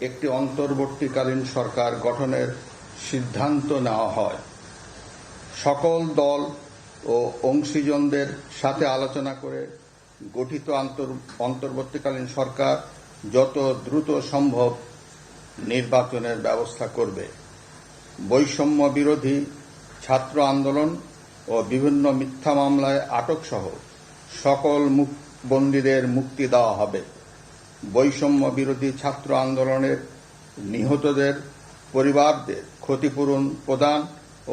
একটি অন্তর্বর্তীকালীন সরকার গঠনের সিদ্ধান্ত নেওয়া হয়। সকল দল ও অংশীজনদের সাথে আলোচনা করে গঠিত অন্তর্বর্তীকালীন সরকার যত দ্রুত সম্ভব নির্বাচনের ব্যবস্থা করবে। বৈষম্য বিরোধী ছাত্র আন্দোলন ও বিভিন্ন মিথ্যা মামলায় আটক সহ সকল বন্দীদের মুক্তি দেওয়া হবে। বৈষম্য বিরোধী ছাত্র আন্দোলনের নিহতদের পরিবারদের ক্ষতিপূরণ প্রদান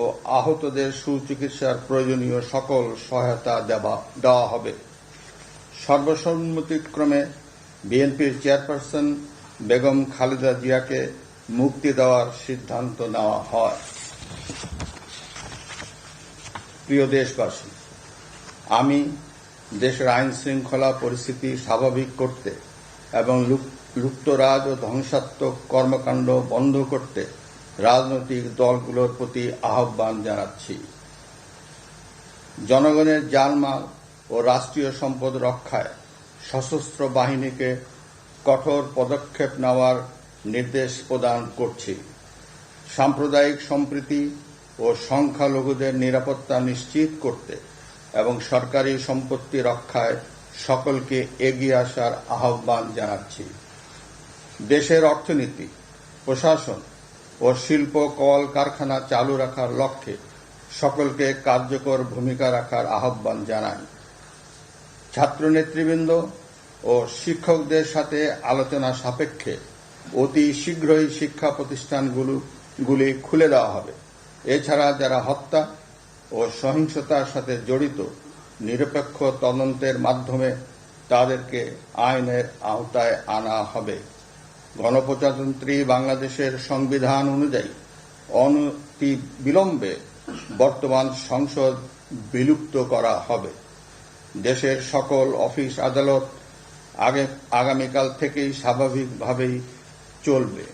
ও আহতদের সুচিকিৎসার প্রয়োজনীয় সকল সহায়তা দেওয়া হবে। সর্বসম্মতিক্রমে বিএনপির চেয়ারপারসন বেগম খালেদা জিয়াকে মুক্তি দেওয়ার সিদ্ধান্ত নেওয়া হয়। প্রিয় দেশবাসী, আমি দেশের আইন শৃঙ্খলা পরিস্থিতি স্বাভাবিক করতে এবং লুপ্তরাজ ও ধ্বংসাত্মক কর্মকাণ্ড বন্ধ করতে রাজনৈতিক দলগুলোর প্রতি আহ্বান জানাচ্ছি। জনগণের জানমাল ও রাষ্ট্রীয় সম্পদ রক্ষায় সশস্ত্র বাহিনীকে কঠোর পদক্ষেপ নেওয়ার নির্দেশ প্রদান করছি। সাম্প্রদায়িক সম্প্রীতি ও সংখ্যালঘুদের নিরাপত্তা নিশ্চিত করতে এবং সরকারি সম্পত্তি রক্ষায় সকলকে এগিয়ে আসার আহ্বান জানাচ্ছি। দেশের অর্থনীতি, প্রশাসন ও শিল্প কল কারখানা চালু রাখার লক্ষ্যে সকলকে কার্যকর ভূমিকা রাখার আহ্বান জানাই। ছাত্র নেতৃবৃন্দ ও শিক্ষকদের সাথে আলোচনা সাপেক্ষে অতি শীঘ্রই শিক্ষা প্রতিষ্ঠানগুলি খুলে দেওয়া হবে। এছাড়া যারা হত্যা ও সহিংসতার সাথে জড়িত নিরপেক্ষ তদন্তের মাধ্যমে তাদেরকে আইনের আওতায় আনা হবে। গণপ্রজাতন্ত্রী বাংলাদেশের সংবিধান অনুযায়ী অনতি বিলম্বে বর্তমান সংসদ বিলুপ্ত করা হবে। দেশের সকল অফিস আদালত আগামীকাল থেকেই স্বাভাবিকভাবেই চলবে।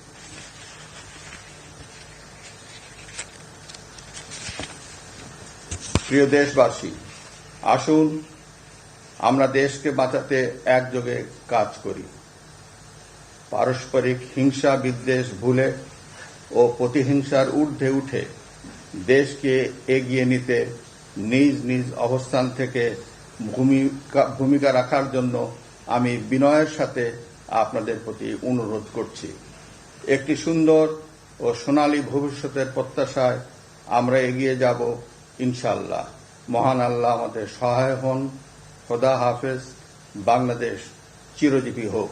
প্রিয় দেশবাসী, আসুন আমরা দেশকে বাঁচাতে একযোগে কাজ করি। পারস্পরিক হিংসা বিদ্বেষ ভুলে ও প্রতিহিংসার ঊর্ধ্বে উঠে দেশকে এগিয়ে নিতে নিজ নিজ অবস্থান থেকে ভূমিকা রাখার জন্য আমি বিনয়ের সাথে আপনাদের প্রতি অনুরোধ করছি। একটি সুন্দর ও সোনালী ভবিষ্যতের প্রত্যাশায় আমরা এগিয়ে যাব ইনশাআল্লাহ। মহান আল্লাহ আমাদের সহায় হন। খোদা হাফেজ। বাংলাদেশ চিরজীবী হোক।